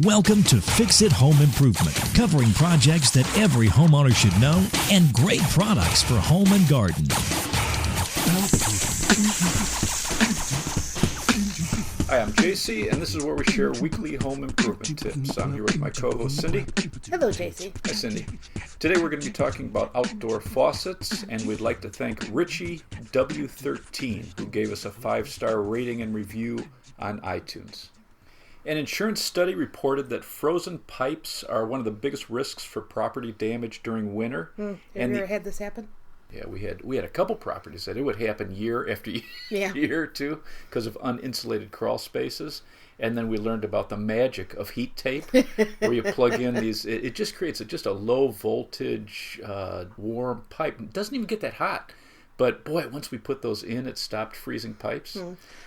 Welcome to Fix It Home Improvement, covering projects that every homeowner should know and great products for home and garden. Hi, I'm JC, and this is where we share weekly home improvement tips. I'm here with my co-host Cindy. Hello, JC. Hi, Cindy. Today we're going to be talking about outdoor faucets, and we'd like to thank Richie W13, who gave us a 5-star rating and review on iTunes. An insurance study reported that frozen pipes are one of the biggest risks for property damage during winter. Have you ever had this happen? Yeah, we had a couple properties that it would happen year after year or two because of uninsulated crawl spaces. And then we learned about the magic of heat tape, where you plug in these. It just creates just a low voltage, warm pipe. It doesn't even get that hot. But boy, once we put those in, it stopped freezing pipes.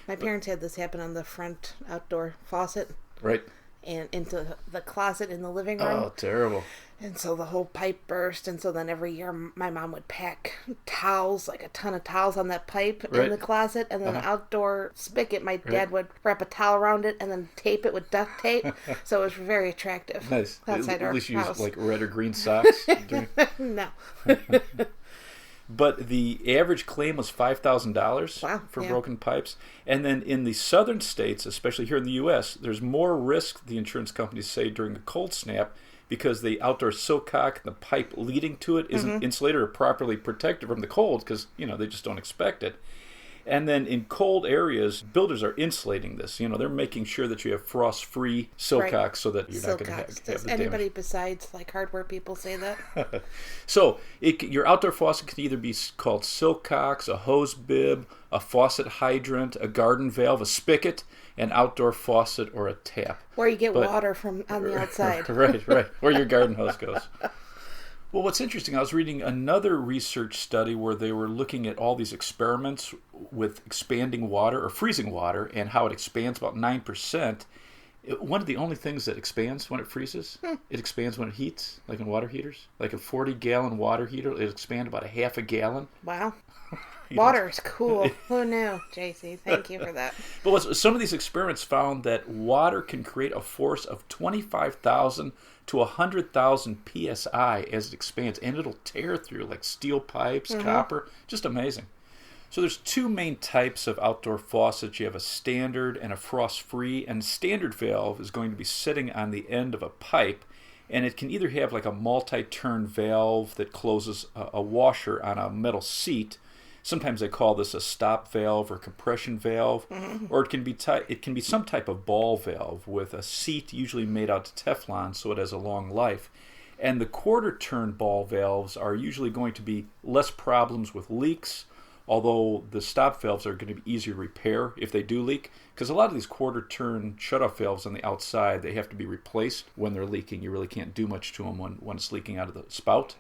My parents had this happen on the front outdoor faucet. Right. And into the closet in the living room. Oh, terrible. And so the whole pipe burst. And so then every year my mom would pack towels, like a ton of towels on that pipe in the closet. And then the outdoor spigot, my dad would wrap a towel around it and then tape it with duct tape. So it was very attractive. Nice. Outside At our least you house. used like red or green socks. No. But the average claim was $5,000 for broken pipes. And then in the southern states, especially here in the U.S., there's more risk, the insurance companies say, during a cold snap because the outdoor silcock and the pipe leading to it isn't insulated or properly protected from the cold because, they just don't expect it. And then in cold areas, builders are insulating this. They're making sure that you have frost-free silcock so that you're not going to have the damage. Does anybody besides hardware people say that? So your outdoor faucet can either be called silcocks, a hose bib, a faucet hydrant, a garden valve, a spigot, an outdoor faucet, or a tap. Where you get water from on the outside. Right. Where your garden hose goes. Well, what's interesting, I was reading another research study where they were looking at all these experiments with expanding water or freezing water and how it expands about 9%. One of the only things that expands when it freezes, it expands when it heats, like in water heaters. Like a 40-gallon water heater, it expands about a half a gallon. Wow. Water is cool. Who knew, JC? Thank you for that. But some of these experiments found that water can create a force of 25,000 to 100,000 psi as it expands, and it'll tear through like steel pipes, copper. Just amazing. So there's two main types of outdoor faucets. You have a standard and a frost-free, and standard valve is going to be sitting on the end of a pipe, and it can either have like a multi-turn valve that closes a washer on a metal seat. Sometimes they call this a stop valve or compression valve, or it can be some type of ball valve with a seat usually made out of Teflon so it has a long life. And the quarter-turn ball valves are usually going to be less problems with leaks, although the stop valves are going to be easier to repair if they do leak, because a lot of these quarter-turn shutoff valves on the outside, they have to be replaced when they're leaking. You really can't do much to them when it's leaking out of the spout.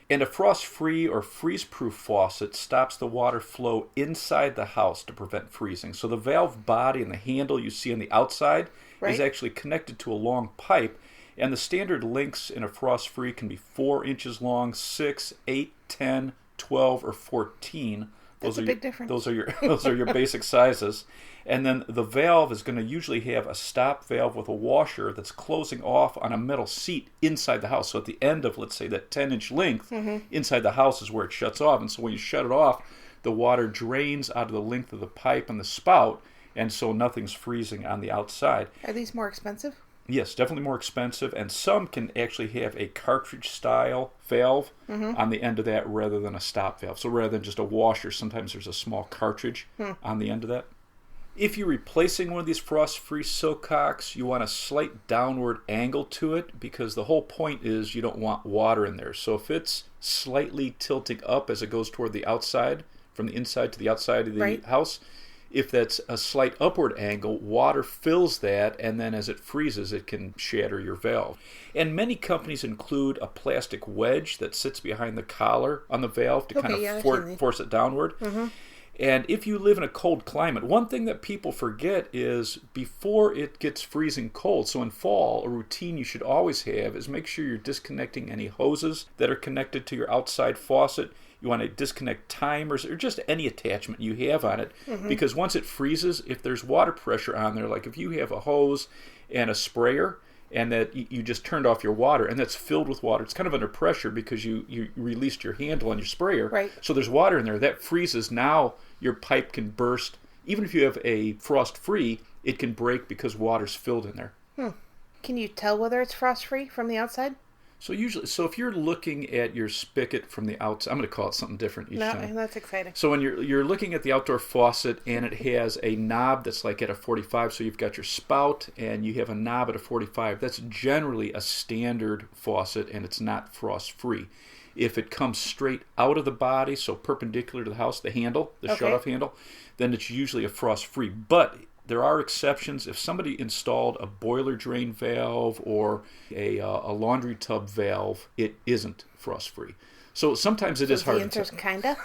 And a frost-free or freeze-proof faucet stops the water flow inside the house to prevent freezing. So the valve body and the handle you see on the outside is actually connected to a long pipe, and the standard lengths in a frost-free can be 4 inches long, 6, 8, 10, 12, or 14. That's a big difference. Those are your basic sizes. And then the valve is going to usually have a stop valve with a washer that's closing off on a metal seat inside the house. So at the end of, let's say, that 10-inch length, inside the house is where it shuts off. And so when you shut it off, the water drains out of the length of the pipe and the spout, and so nothing's freezing on the outside. Are these more expensive? Yes, definitely more expensive, and some can actually have a cartridge-style valve on the end of that rather than a stop valve. So rather than just a washer, sometimes there's a small cartridge on the end of that. If you're replacing one of these frost-free silcocks, you want a slight downward angle to it because the whole point is you don't want water in there. So if it's slightly tilting up as it goes toward the outside, from the inside to the outside of the house, if that's a slight upward angle, water fills that, and then as it freezes, it can shatter your valve. And many companies include a plastic wedge that sits behind the collar on the valve to kind of force it downward. And if you live in a cold climate, one thing that people forget is before it gets freezing cold, so in fall, a routine you should always have is make sure you're disconnecting any hoses that are connected to your outside faucet. You want to disconnect timers or just any attachment you have on it, because once it freezes, if there's water pressure on there, like if you have a hose and a sprayer, and that you just turned off your water, and that's filled with water. It's kind of under pressure because you released your handle on your sprayer. Right. So there's water in there. That freezes. Now your pipe can burst. Even if you have a frost-free, it can break because water's filled in there. Can you tell whether it's frost-free from the outside? So if you're looking at your spigot from the outside, I'm going to call it something different each time. No, that's exciting. So when you're looking at the outdoor faucet and it has a knob that's like at a 45, so you've got your spout and you have a knob at a 45, that's generally a standard faucet and it's not frost-free. If it comes straight out of the body, so perpendicular to the house, the handle, the shutoff handle, then it's usually a frost-free. But there are exceptions. If somebody installed a boiler drain valve or a laundry tub valve, it isn't frost-free. So sometimes it is hard to tell. Kinda.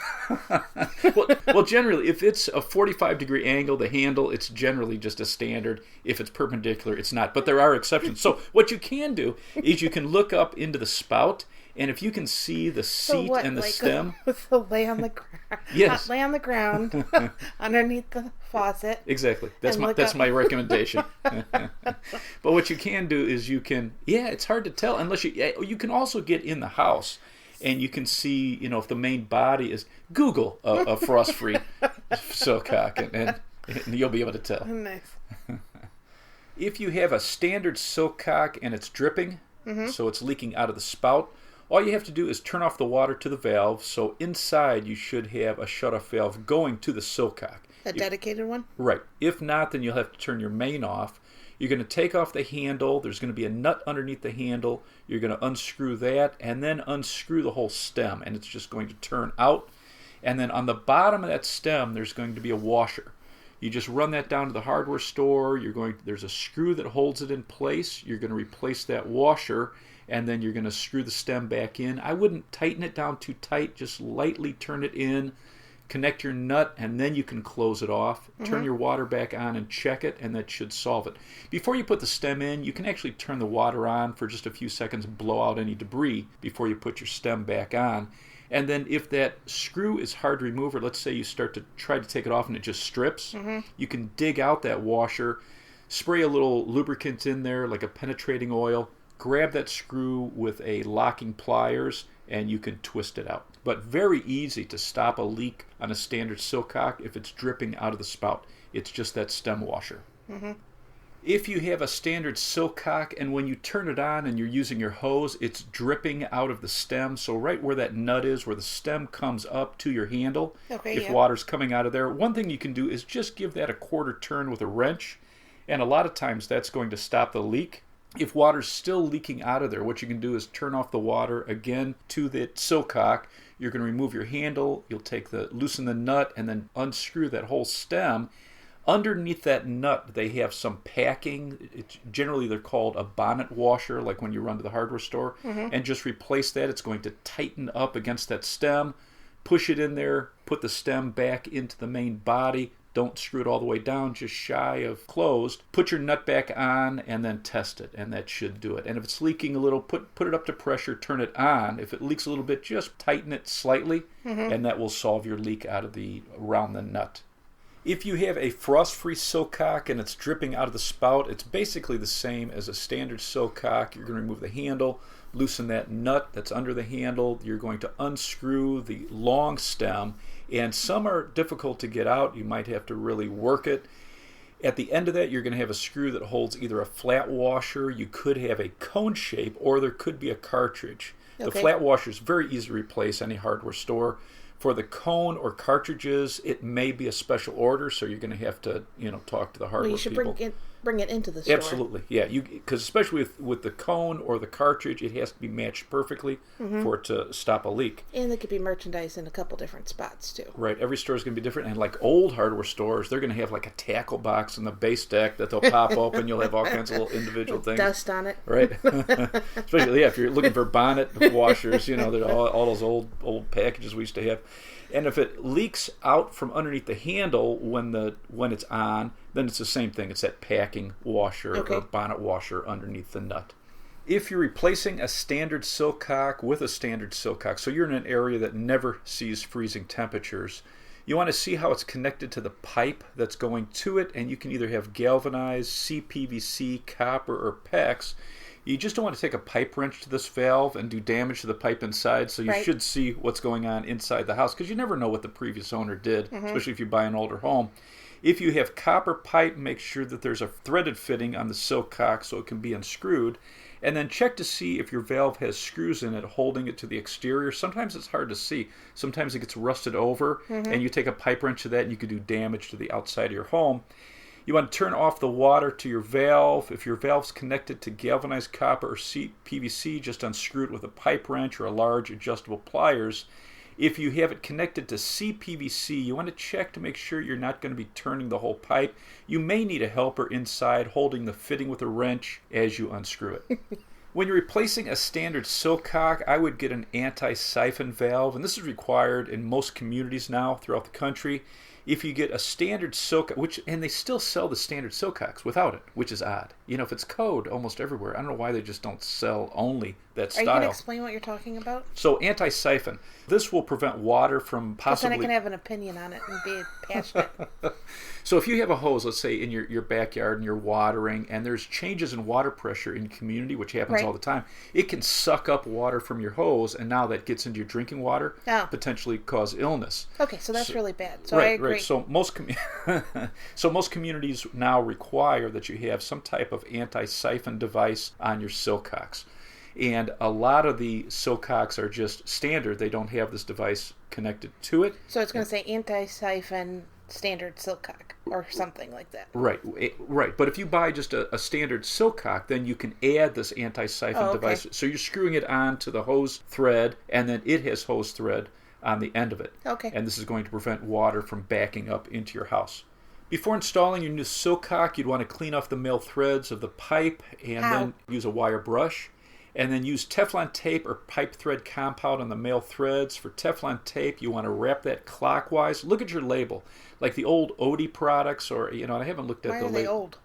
well, generally, if it's a 45-degree angle, the handle, it's generally just a standard. If it's perpendicular, it's not. But there are exceptions. So what you can do is you can look up into the spout, and if you can see the seat and the stem. So lay on the ground. Yes. Lay on the ground underneath the faucet. Exactly. That's my recommendation. But what you can do is it's hard to tell unless you can also get in the house and you can see, if the main body is, Google a frost-free silcock and you'll be able to tell. Nice. If you have a standard silcock and it's dripping, so it's leaking out of the spout, all you have to do is turn off the water to the valve. So inside you should have a shutoff valve going to the silcock. A dedicated one? Right. If not, then you'll have to turn your main off. You're going to take off the handle. There's going to be a nut underneath the handle. You're going to unscrew that and then unscrew the whole stem, and it's just going to turn out. And then on the bottom of that stem, there's going to be a washer. You just run that down to the hardware store. There's a screw that holds it in place. You're going to replace that washer, and then you're going to screw the stem back in. I wouldn't tighten it down too tight. Just lightly turn it in, connect your nut, and then you can close it off. Turn your water back on and check it, and that should solve it. Before you put the stem in, you can actually turn the water on for just a few seconds, blow out any debris before you put your stem back on. And then if that screw is hard to remove, or let's say you start to try to take it off and it just strips, you can dig out that washer, spray a little lubricant in there, like a penetrating oil, grab that screw with a locking pliers, and you can twist it out. But very easy to stop a leak on a standard silcock if it's dripping out of the spout. It's just that stem washer. If you have a standard silcock and when you turn it on and you're using your hose, it's dripping out of the stem. So right where that nut is, where the stem comes up to your handle, if water's coming out of there, one thing you can do is just give that a quarter turn with a wrench. And a lot of times that's going to stop the leak. If water's still leaking out of there, what you can do is turn off the water again to the silcock. You're going to remove your handle. You'll loosen the nut and then unscrew that whole stem. Underneath that nut, they have some packing. Generally, they're called a bonnet washer, like when you run to the hardware store. And just replace that. It's going to tighten up against that stem. Push it in there. Put the stem back into the main body. Don't screw it all the way down, just shy of closed. Put your nut back on and then test it, and that should do it. And if it's leaking a little, put it up to pressure, turn it on. If it leaks a little bit, just tighten it slightly, and that will solve your leak around the nut. If you have a frost-free silcock and it's dripping out of the spout, it's basically the same as a standard silcock. You're going to remove the handle, loosen that nut that's under the handle. You're going to unscrew the long stem, and some are difficult to get out. You might have to really work it. At the end of that, you're going to have a screw that holds either a flat washer, you could have a cone shape, or there could be a cartridge. The flat washer is very easy to replace any hardware store. For the cone or cartridges, it may be a special order, so you're going to have to, talk to the hardware people. You should bring it into the store. Absolutely, yeah. Because especially with the cone or the cartridge, it has to be matched perfectly for it to stop a leak. And they could be merchandised in a couple different spots too. Right. Every store is going to be different. And like old hardware stores, they're going to have like a tackle box in the base deck that they'll pop open. You'll have all kinds of little individual things. Dust on it. Right. Especially, if you're looking for bonnet washers, they're all those old packages we used to have. And if it leaks out from underneath the handle when it's on, then it's the same thing. It's that packing washer or bonnet washer underneath the nut. If you're replacing a standard silcock with a standard silcock, so you're in an area that never sees freezing temperatures, You want to see how it's connected to the pipe that's going to it, and you can either have galvanized, CPVC, copper, or PEX. You just don't want to take a pipe wrench to this valve and do damage to the pipe inside, so you should see what's going on inside the house, because you never know what the previous owner did, especially if you buy an older home. If you have copper pipe, make sure that there's a threaded fitting on the silk cock so it can be unscrewed. And then check to see if your valve has screws in it holding it to the exterior. Sometimes it's hard to see. Sometimes it gets rusted over, and you take a pipe wrench to that and you could do damage to the outside of your home. You want to turn off the water to your valve. If your valve's connected to galvanized copper or PVC, just unscrew it with a pipe wrench or a large adjustable pliers. If you have it connected to CPVC, you want to check to make sure you're not going to be turning the whole pipe. You may need a helper inside holding the fitting with a wrench as you unscrew it. When you're replacing a standard silk cock, I would get an anti-siphon valve, and this is required in most communities now throughout the country. If you get a standard silk, and they still sell the standard silk cocks without it, which is odd. You know, if it's code almost everywhere, I don't know why they just don't sell only that style. Are you going to explain what you're talking about? So anti-siphon, this will prevent water from possibly... Then I can have an opinion on it and be passionate. So if you have a hose, let's say in your backyard and you're watering, and there's changes in water pressure in community, which happens all the time, it can suck up water from your hose, and now that gets into your drinking water, potentially cause illness. Okay, so that's really bad. So I agree. Right. So most communities now require that you have some type of anti-siphon device on your silk cocks. And a lot of the silk cocks are just standard. They don't have this device connected to it. So it's going to say anti-siphon standard silk cock or something like that. Right. But if you buy just a standard silk cock, then you can add this anti-siphon device. So you're screwing it onto the hose thread, and then it has hose thread on the end of it. Okay. And this is going to prevent water from backing up into your house. Before installing your new silk cock, you'd want to clean off the male threads of the pipe and then use a wire brush. And then use Teflon tape or pipe thread compound on the male threads. For Teflon tape, you want to wrap that clockwise. Look at your label. Like the old Odie products, or, and I haven't looked at the label. Why are they old?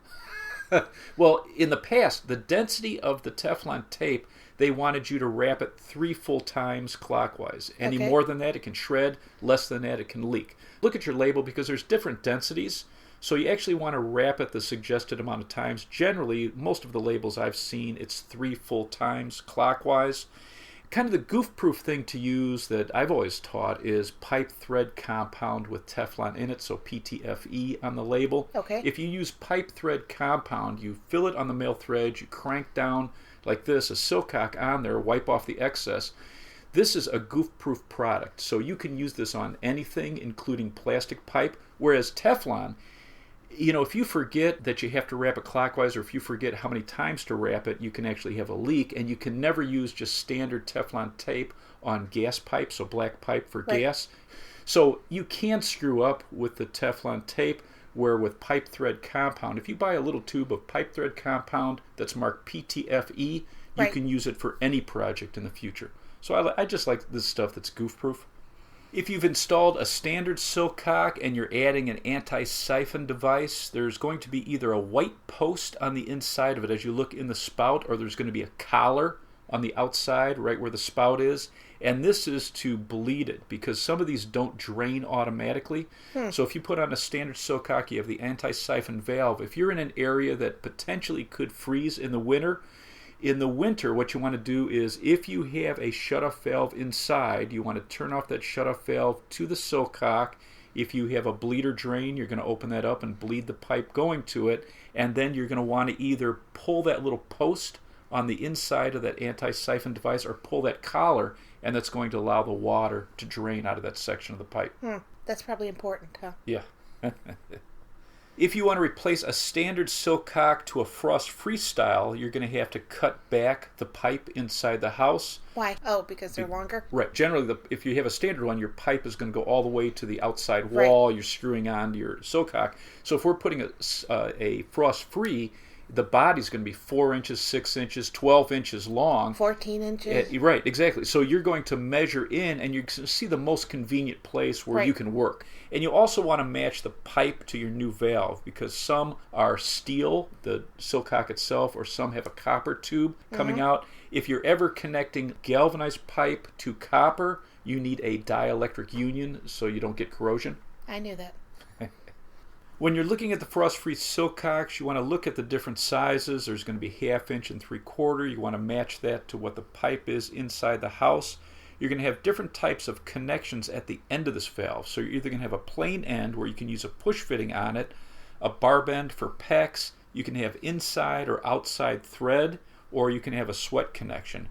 Well, in the past, the density of the Teflon tape, they wanted you to wrap it 3 full times clockwise. Any more than that, it can shred. Less than that, it can leak. Look at your label because there's different densities. So you actually want to wrap it the suggested amount of times. Generally, most of the labels I've seen, it's 3 full times clockwise. Kind of the goof-proof thing to use that I've always taught is pipe thread compound with Teflon in it, so PTFE on the label. Okay. If you use pipe thread compound, you fill it on the male thread, you crank down like this, a silk cock on there, wipe off the excess. This is a goof-proof product, so you can use this on anything, including plastic pipe, whereas Teflon, if you forget that you have to wrap it clockwise, or if you forget how many times to wrap it, you can actually have a leak, and you can never use just standard Teflon tape on gas pipe, so black pipe for gas. So you can screw up with the Teflon tape, where with pipe thread compound, if you buy a little tube of pipe thread compound that's marked PTFE, you can use it for any project in the future. So I just like this stuff that's goof-proof. If you've installed a standard silk cock and you're adding an anti-siphon device, there's going to be either a white post on the inside of it as you look in the spout, or there's going to be a collar on the outside right where the spout is. And this is to bleed it, because some of these don't drain automatically. So if you put on a standard silk cock, you have the anti-siphon valve. If you're in an area that potentially could freeze in the winter, what you want to do is, if you have a shutoff valve inside, you want to turn off that shutoff valve to the silk cock. If you have a bleeder drain, you're going to open that up and bleed the pipe going to it. And then you're going to want to either pull that little post on the inside of that anti-siphon device, or pull that collar, and that's going to allow the water to drain out of that section of the pipe. That's probably important, huh? Yeah. If you want to replace a standard silk cock to a frost-free style, you're going to have to cut back the pipe inside the house. Why? Oh, because they're longer? Right. Generally, if you have a standard one, your pipe is going to go all the way to the outside wall. You're screwing onto your silk cock. So if we're putting a frost-free, the body's going to be 4 inches, 6 inches, 12 inches long. 14 inches. Right, exactly. So you're going to measure in, and you're going to see the most convenient place where you can work. And you also want to match the pipe to your new valve, because some are steel, the silk cock itself, or some have a copper tube coming out. If you're ever connecting galvanized pipe to copper, you need a dielectric union so you don't get corrosion. I knew that. When you're looking at the frost-free silcocks, you want to look at the different sizes. There's going to be 1/2 inch and 3/4. You want to match that to what the pipe is inside the house. You're going to have different types of connections at the end of this valve. So you're either going to have a plain end where you can use a push fitting on it, a barb end for PEX. You can have inside or outside thread, or you can have a sweat connection.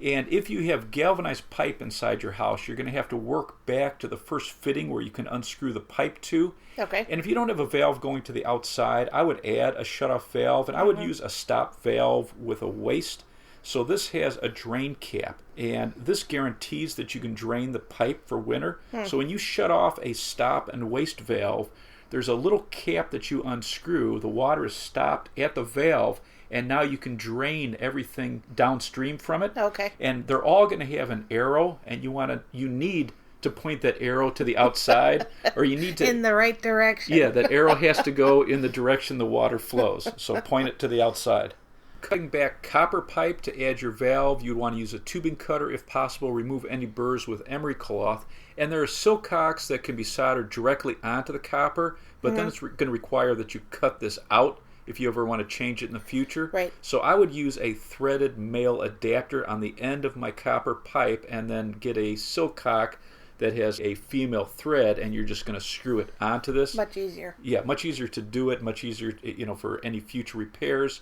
And if you have galvanized pipe inside your house, you're going to have to work back to the first fitting where you can unscrew the pipe to. Okay. And if you don't have a valve going to the outside, I would add a shutoff valve, and I would use a stop valve with a waste. So this has a drain cap, and this guarantees that you can drain the pipe for winter. So when you shut off a stop and waste valve, there's a little cap that you unscrew. The water is stopped at the valve, and now you can drain everything downstream from it. Okay. And they're all going to have an arrow, and you need to point that arrow to the outside, or you need to in the right direction. Yeah, that arrow has to go in the direction the water flows. So point it to the outside. Cutting back copper pipe to add your valve, you'd want to use a tubing cutter if possible. Remove any burrs with emery cloth. And there are silcocks that can be soldered directly onto the copper, but then it's going to require that you cut this out if you ever want to change it in the future. Right. So I would use a threaded male adapter on the end of my copper pipe, and then get a silcock that has a female thread, and you're just going to screw it onto this. Much easier. Yeah, much easier to do it, much easier, for any future repairs.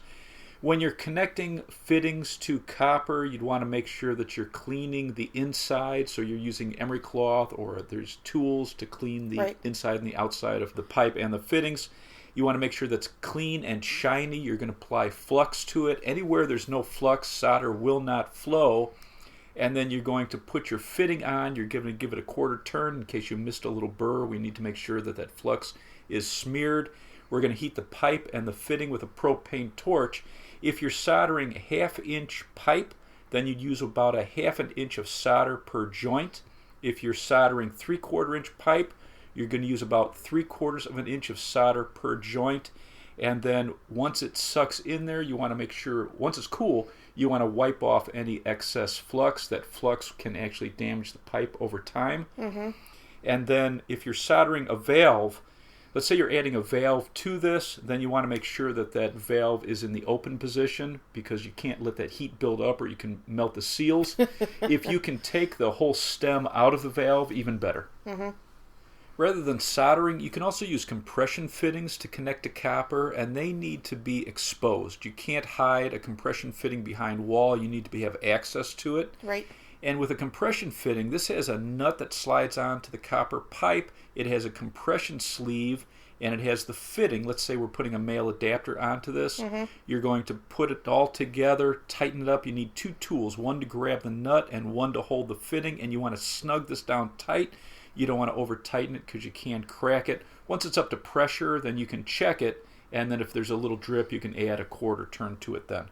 When you're connecting fittings to copper, you'd want to make sure that you're cleaning the inside, so you're using emery cloth, or there's tools to clean the inside and the outside of the pipe and the fittings. You want to make sure that's clean and shiny. You're going to apply flux to it. Anywhere there's no flux, solder will not flow. And then you're going to put your fitting on. You're going to give it a quarter turn in case you missed a little burr. We need to make sure that that flux is smeared. We're going to heat the pipe and the fitting with a propane torch. If you're soldering 1/2 inch pipe, then you'd use about a 1/2 inch of solder per joint. If you're soldering 3/4 inch pipe, you're going to use about 3/4 inch of solder per joint. And then once it sucks in there, you want to make sure, once it's cool, you want to wipe off any excess flux. That flux can actually damage the pipe over time. And then if you're soldering a valve, let's say you're adding a valve to this, then you want to make sure that that valve is in the open position, because you can't let that heat build up or you can melt the seals. If you can take the whole stem out of the valve, even better. Rather than soldering, you can also use compression fittings to connect to copper, and they need to be exposed. You can't hide a compression fitting behind wall. You need to have access to it. Right. And with a compression fitting, this has a nut that slides onto the copper pipe. It has a compression sleeve, and it has the fitting. Let's say we're putting a male adapter onto this. You're going to put it all together, tighten it up. You need 2 tools, one to grab the nut and one to hold the fitting, and you want to snug this down tight. You don't want to over tighten it because you can crack it. Once it's up to pressure, then you can check it, and then if there's a little drip, you can add a quarter turn to it then.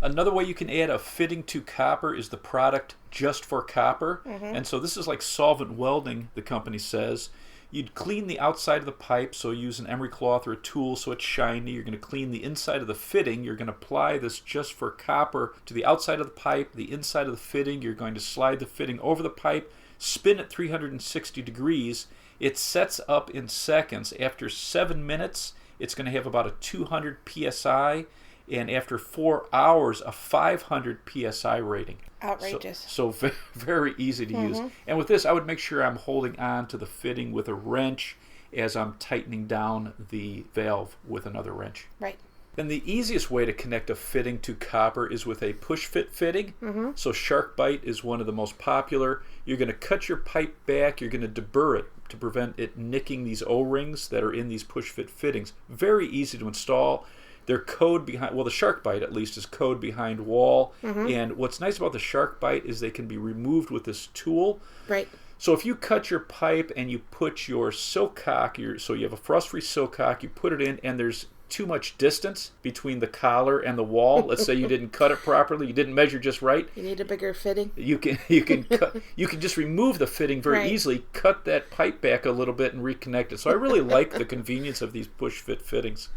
Another way you can add a fitting to copper is the product Just for Copper. And so this is like solvent welding, the company says. You'd clean the outside of the pipe, so use an emery cloth or a tool so it's shiny. You're going to clean the inside of the fitting. You're going to apply this Just for Copper to the outside of the pipe, the inside of the fitting. You're going to slide the fitting over the pipe, spin it 360 degrees. It sets up in seconds. After 7 minutes, it's going to have about a 200 psi, and after 4 hours, a 500 psi rating. Outrageous. So very easy to use. And with this, I would make sure I'm holding on to the fitting with a wrench as I'm tightening down the valve with another wrench. Right. And the easiest way to connect a fitting to copper is with a push fit fitting. So shark bite is one of the most popular. You're going to cut your pipe back. You're going to deburr it to prevent it nicking these O-rings that are in these push fit fittings. Very easy to install. They're code behind, well, the shark bite at least is code behind wall. And what's nice about the shark bite is they can be removed with this tool. Right. So if you cut your pipe and you put your silcock, so you have a frost-free silcock, you put it in, and there's too much distance between the collar and the wall. Let's say you didn't cut it properly, you didn't measure just right. You need a bigger fitting. You can just remove the fitting very easily, cut that pipe back a little bit, and reconnect it. So I really like the convenience of these push fit fittings.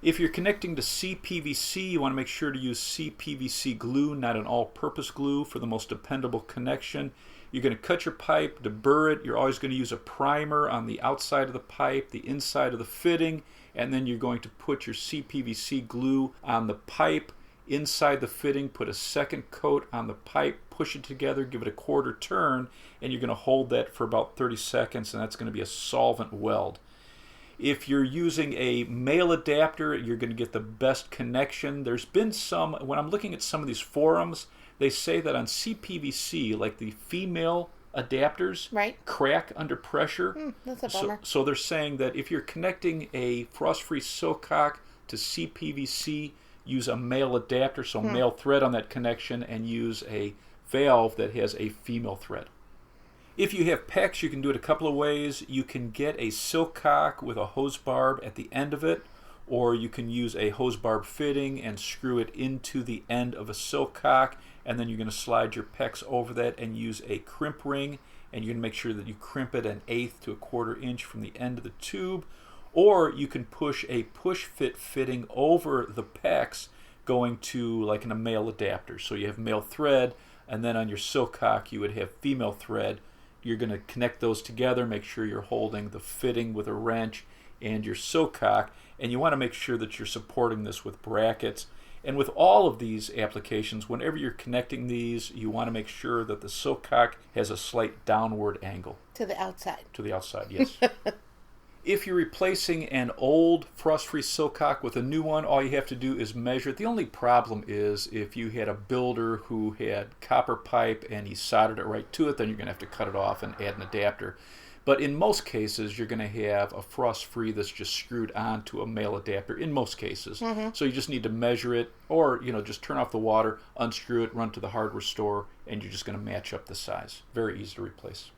If you're connecting to CPVC, you want to make sure to use CPVC glue, not an all-purpose glue, for the most dependable connection. You're going to cut your pipe, deburr it. You're always going to use a primer on the outside of the pipe, the inside of the fitting, and then you're going to put your CPVC glue on the pipe, inside the fitting, put a second coat on the pipe, push it together, give it a quarter turn, and you're going to hold that for about 30 seconds, and that's going to be a solvent weld. If you're using a male adapter, you're going to get the best connection. There's been some, when I'm looking at some of these forums, they say that on CPVC, like the female adapters, crack under pressure. That's a bummer. So they're saying that if you're connecting a frost-free silcock to CPVC, use a male adapter, so male thread on that connection, and use a valve that has a female thread. If you have PEX, you can do it a couple of ways. You can get a silcock with a hose barb at the end of it, or you can use a hose barb fitting and screw it into the end of a silcock, and then you're going to slide your PEX over that and use a crimp ring, and you're going to make sure that you crimp it 1/8 to 1/4 inch from the end of the tube. Or you can push a push fit fitting over the PEX going to like in a male adapter. So you have male thread, and then on your silcock you would have female thread. You're going to connect those together, make sure you're holding the fitting with a wrench and your silcock, and you want to make sure that you're supporting this with brackets. And with all of these applications, whenever you're connecting these, you want to make sure that the silcock has a slight downward angle. To the outside. To the outside, yes. If you're replacing an old frost-free silcock with a new one, all you have to do is measure it. The only problem is if you had a builder who had copper pipe and he soldered it right to it, then you're going to have to cut it off and add an adapter. But in most cases, you're going to have a frost-free that's just screwed onto a male adapter, in most cases. So you just need to measure it, or just turn off the water, unscrew it, run to the hardware store, and you're just going to match up the size. Very easy to replace.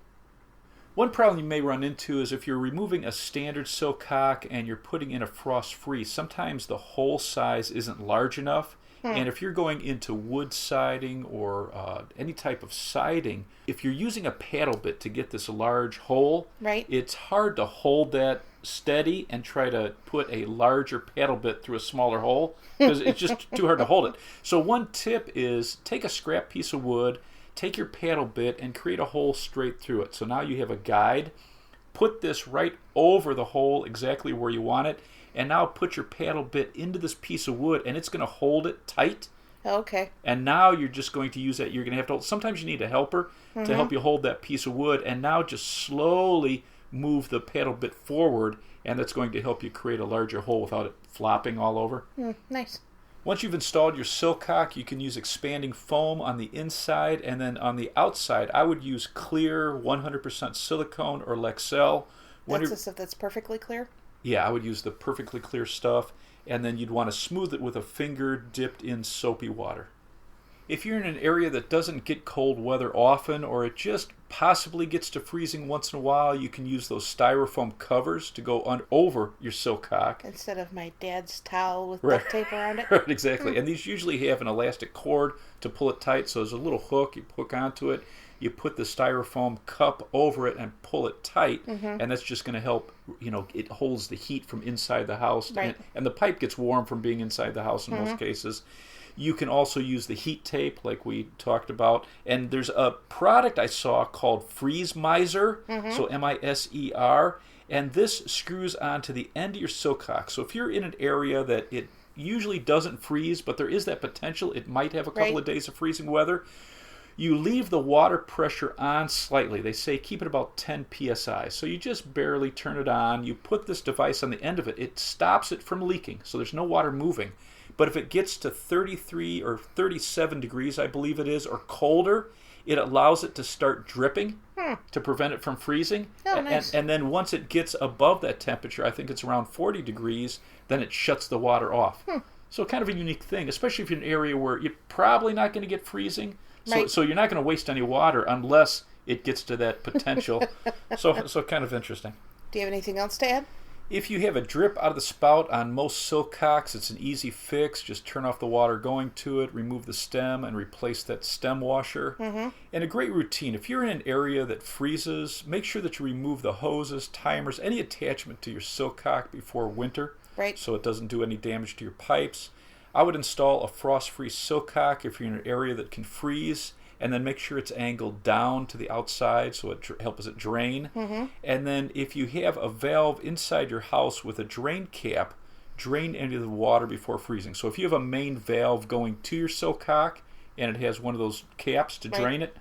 One problem you may run into is if you're removing a standard silcock and you're putting in a frost-free, sometimes the hole size isn't large enough. And if you're going into wood siding or any type of siding, if you're using a paddle bit to get this large hole, it's hard to hold that steady and try to put a larger paddle bit through a smaller hole because it's just too hard to hold it. So one tip is take a scrap piece of wood, take your paddle bit and create a hole straight through it. So now you have a guide. Put this right over the hole exactly where you want it, and now put your paddle bit into this piece of wood, and it's going to hold it tight. Okay. And now you're just going to use that. You're going to have to, sometimes you need a helper to help you hold that piece of wood, and now just slowly move the paddle bit forward, and that's going to help you create a larger hole without it flopping all over. Nice. Once you've installed your silcock, you can use expanding foam on the inside, and then on the outside, I would use clear 100% silicone or Lexel. That's the stuff that's perfectly clear? Yeah, I would use the perfectly clear stuff, and then you'd want to smooth it with a finger dipped in soapy water. If you're in an area that doesn't get cold weather often, or it just possibly gets to freezing once in a while, you can use those styrofoam covers to go over your silcock. Instead of my dad's towel with duct tape around it? Right, exactly. And these usually have an elastic cord to pull it tight, so there's a little hook, you hook onto it, you put the styrofoam cup over it and pull it tight, and that's just going to help, it holds the heat from inside the house, and the pipe gets warm from being inside the house in most cases. You can also use the heat tape like we talked about. And there's a product I saw called Freeze Miser, so M-I-S-E-R. And this screws onto the end of your silcock. So if you're in an area that it usually doesn't freeze, but there is that potential, it might have a couple of days of freezing weather, you leave the water pressure on slightly. They say keep it about 10 psi. So you just barely turn it on. You put this device on the end of it. It stops it from leaking, so there's no water moving. But if it gets to 33 or 37 degrees, I believe it is, or colder, it allows it to start dripping to prevent it from freezing. Oh, nice. And then once it gets above that temperature, I think it's around 40 degrees, then it shuts the water off. So kind of a unique thing, especially if you're in an area where you're probably not going to get freezing. So you're not going to waste any water unless it gets to that potential. So kind of interesting. Do you have anything else to add? If you have a drip out of the spout on most silcocks, it's an easy fix. Just turn off the water going to it, remove the stem, and replace that stem washer. And a great routine, if you're in an area that freezes, make sure that you remove the hoses, timers, any attachment to your silcock before winter, so it doesn't do any damage to your pipes. I would install a frost-free silcock if you're in an area that can freeze, and then make sure it's angled down to the outside so it helps it drain. And then if you have a valve inside your house with a drain cap, drain any of the water before freezing. So if you have a main valve going to your silcock and it has one of those caps to drain it,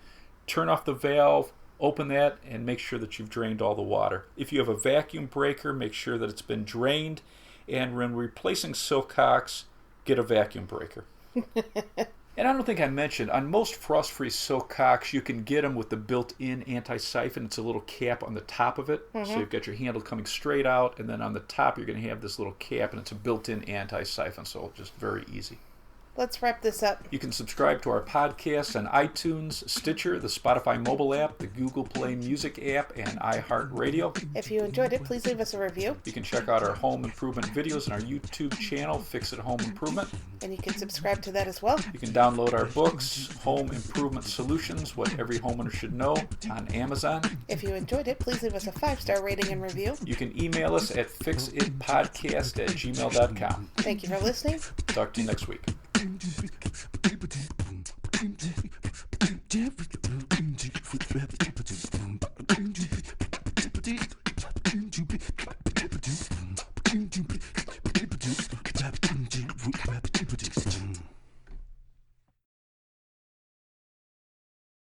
turn off the valve, open that, and make sure that you've drained all the water. If you have a vacuum breaker, make sure that it's been drained. And when replacing silcocks, get a vacuum breaker. And I don't think I mentioned, on most frost-free silcocks, you can get them with the built-in anti-siphon. It's a little cap on the top of it. So you've got your handle coming straight out, and then on the top you're going to have this little cap, and it's a built-in anti-siphon, so just very easy. Let's wrap this up. You can subscribe to our podcast on iTunes, Stitcher, the Spotify mobile app, the Google Play Music app, and iHeartRadio. If you enjoyed it, please leave us a review. You can check out our home improvement videos on our YouTube channel, Fix It Home Improvement. And you can subscribe to that as well. You can download our books, Home Improvement Solutions, What Every Homeowner Should Know, on Amazon. If you enjoyed it, please leave us a 5-star rating and review. You can email us at fixitpodcast@gmail.com. Thank you for listening. Talk to you next week.